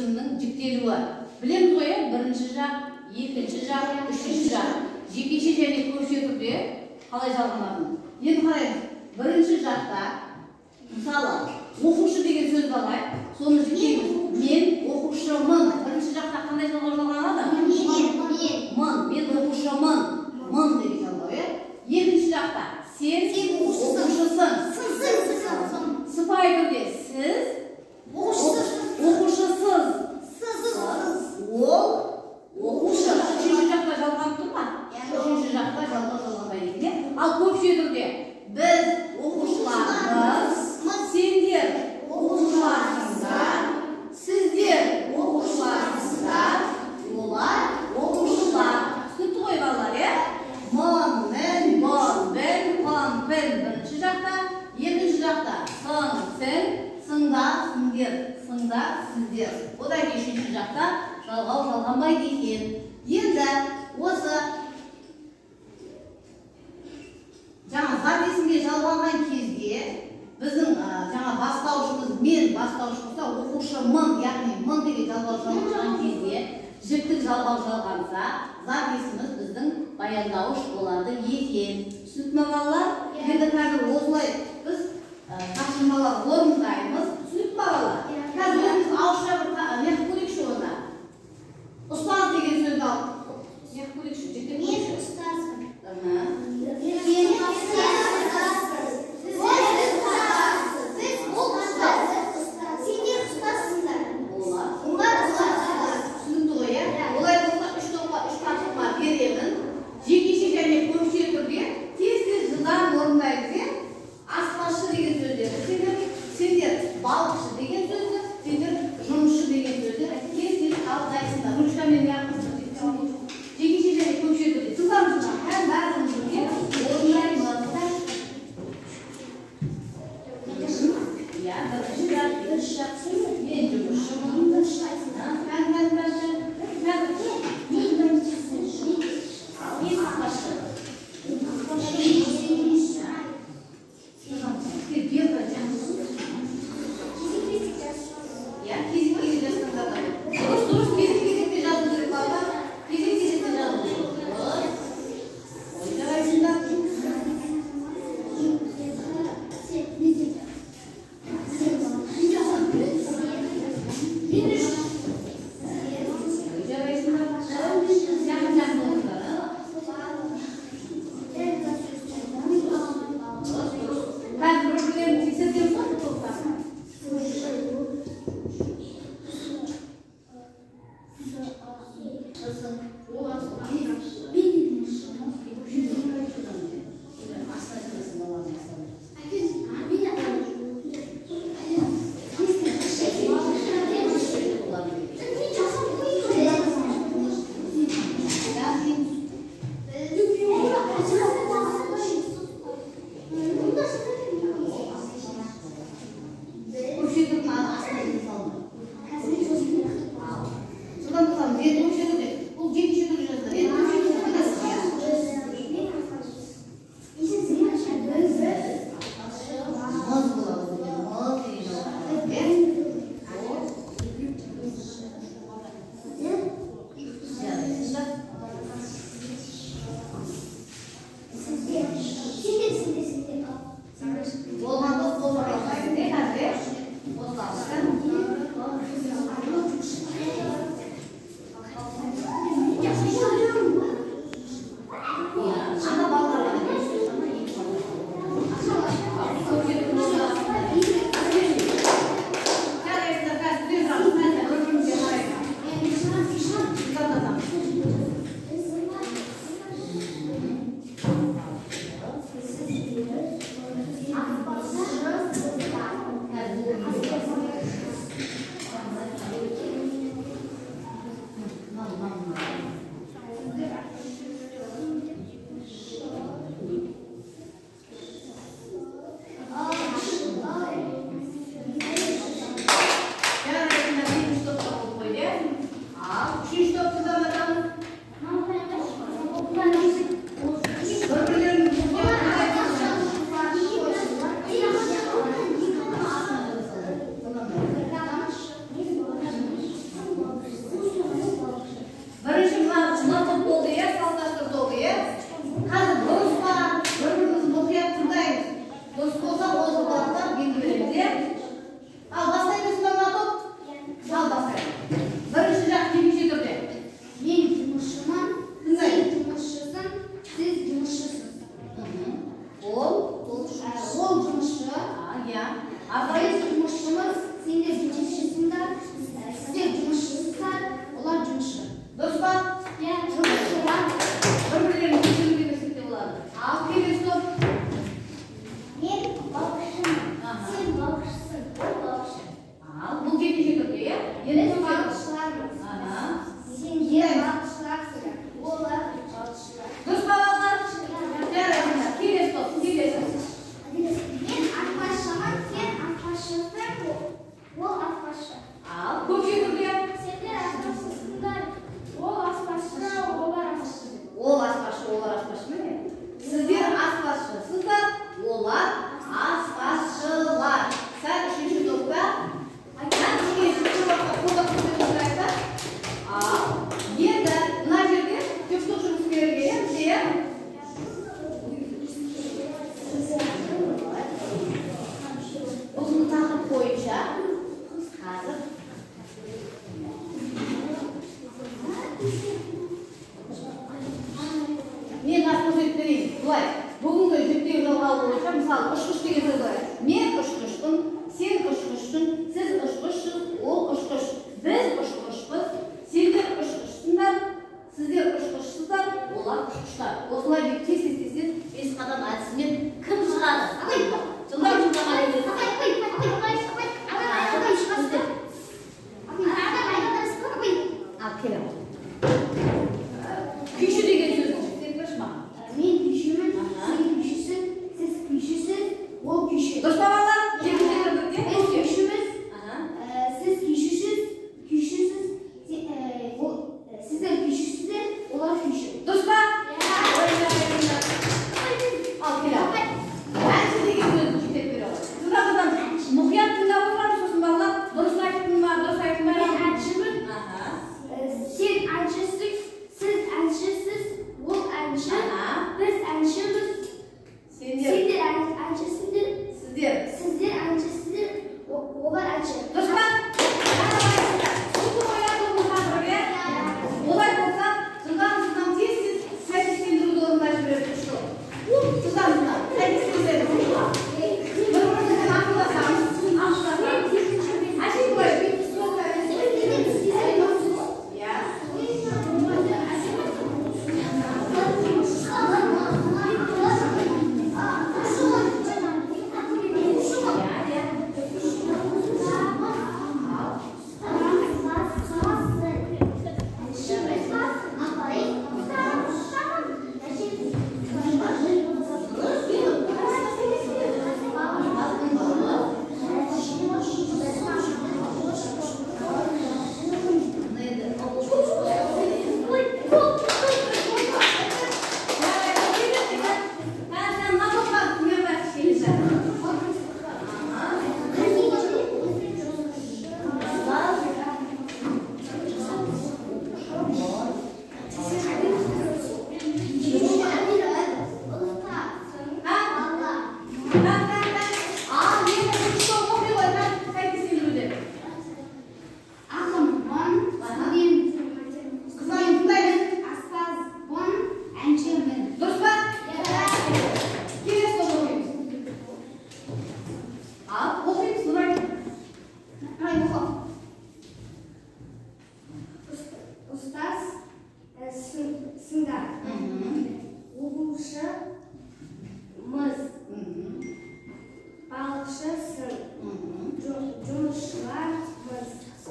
есімнің жіктелуі. Білеміз ғой, бірінші жақ, екінші жақ, үшінші жақ. Жекеше және көше түрде қалай жалғанатынын. Енді қарайық, бірінші жақта, мысалы, оқушы деген сөз алайық, соны жіктейміз. Мен оқушымын. Бірінші жақта қандай жалғау жалғанады? Мен оқушымын. Мың деген жалғау, екінші жақта, сен оқушысың. Сыпайы түрде сіз оқушысыз. Ол оқушы. Үшінші жақта жалғанып тұр ма? Үшінші жақта жалғанбайды екен. Ал көпше түрде біз оқушылармыз, сендер оқушыларсыңдар, сіздер оқушыларсыздар, олар оқушылар. Түсінікті ғой балалар, мың, мен, bon, ben, pon, pen. Бірінші жақта, екінші жақта сың, сен, сыңдар, сіңдер, сыңдар, сіздер. Одан кейін үшінші жақта жалғау жалғанбайды екен. Енді осы жаңа зат есімге жалғанған кезде біздің жаңа бастаушымыз мен бастаушы болса, оқушымын, яғни мың деген жалғау жалғанған кезде жіктік жалғау жалғанса, зат есіміз біздің баяндауыш болады екен. Түсінікті ме балалар? Енді қазір осылай біз тапсырмалар орындаймыз. Түсінікті ме балалар? Қазір өзіміз ауызша бір неғып көрейікші онда. Ұстаз деген сөзді алып неғып көрейікші. Мен ұстазбын. Жекеше және көпше түрде тез-тез жылдам орындайды. Аспазшы деген сөздер, сендер балықшы деген сөздер, сендер жұмысшы деген сөздер тез-тез қабылдайсыңдар. Ручкамен жекеше және көпше түрде жылдам һәм бәріміз бірге орындаймыз. Мен жұмысшымын.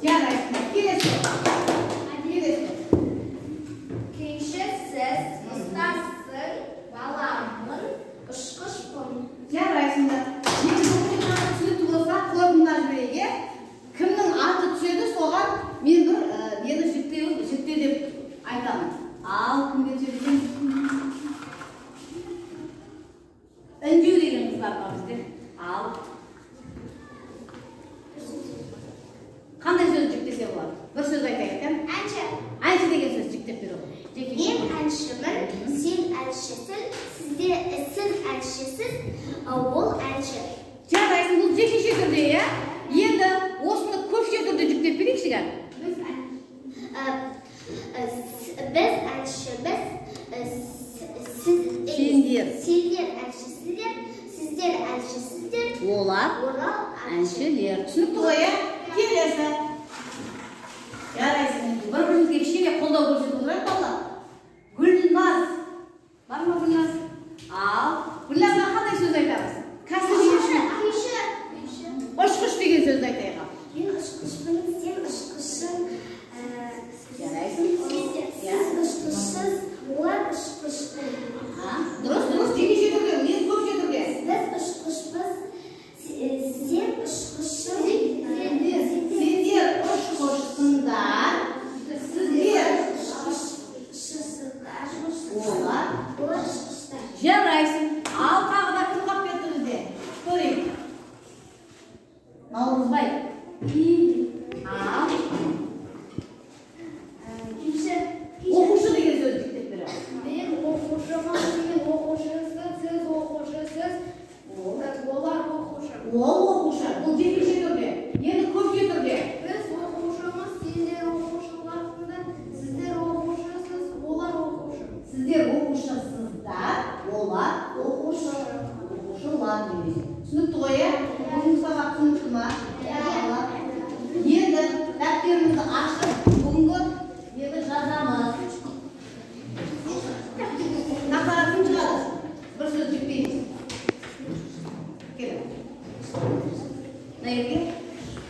Жарайсың. Келесі. Келесі. Кешесіз ұстасын баламын ұшқышпын. Жарайсыңдар. Енді бүгінгі тақырып түсінікті болса, қорытындылап жіберейік. Кімнің аты түседі, соған мен бір мені жікте деп айтамын. Ал кімге түседі? Үндеу деген қыздар бар бізде. Ал қандай сөз жіктесе болады? Бір сөз айтайық. Әнші. Әнші деген сөз жіктеп беру. Мен әншімін, сен әншісің, сіз әншісіз, ол әнші. Жарайсың, бұл жекеше түрде, иә? Енді осыны көпше түрде жүктеп берейікші ға? Біз әншіміз, Сендер әншісіздер, сіздер әншісіздер, олар әншілер. Түсінікті ғой, иә? Келесі. Жарайсың. Бір-бірімізге кішкене қолдау көрсетіп отырайық, балалар. Гүлназ. Бар ма Гүлназ? Ал, Гүлназға қандай сөз айтамыз? Кәсіби үшін. Ұшқыш деген сөзді айтайық. Мен ұшқышпын, сен ұшқышың. Жарайсың. Сіз ұшқышсыз, олар ұшқышпын. Дұрыс, жекеше түрде, не көпше түрде? Біз ұшқышпыз, сен ұшқышың. Сендер ұшқышсыңдар, сіздер ұшқышсыздар. олар ұшқыштар. жарайсың. Ал тағы да кім қалып кетті бізде? Көрейік. Наурызбай. Ал. Оқушы деген сөз жіктеп береді. Мен оқушымын, сен оқушысыз, сіз оқушысыз, олар оқушы. Ол оқушы. Бұл жекеше түрде. Енді көпше түрде. Біз оқушымыз, сендер оқушыларсыңдар, сіздер оқушысыз, олар оқушы. Сіздер оқушысыздар, олар оқушы. Оқушылар немесе. Түсінікті ғой, иә? Бүгінгі сабақ түсінікті ма? Енді дәптерімізді ашып, бүгінгі нені жазамыз. Тақырыпын шығады. Бір сөз жүктейміз. Келin. Мына жерге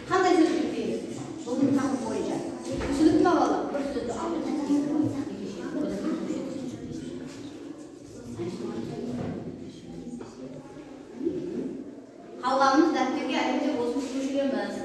қандай сөз жүктейміз? Бүгінгі тақырып бойынша. Түсінікті ма балалар? Бір сөзді алып. Қалғанымыз дәптерге әлемде осыны көшіреміз.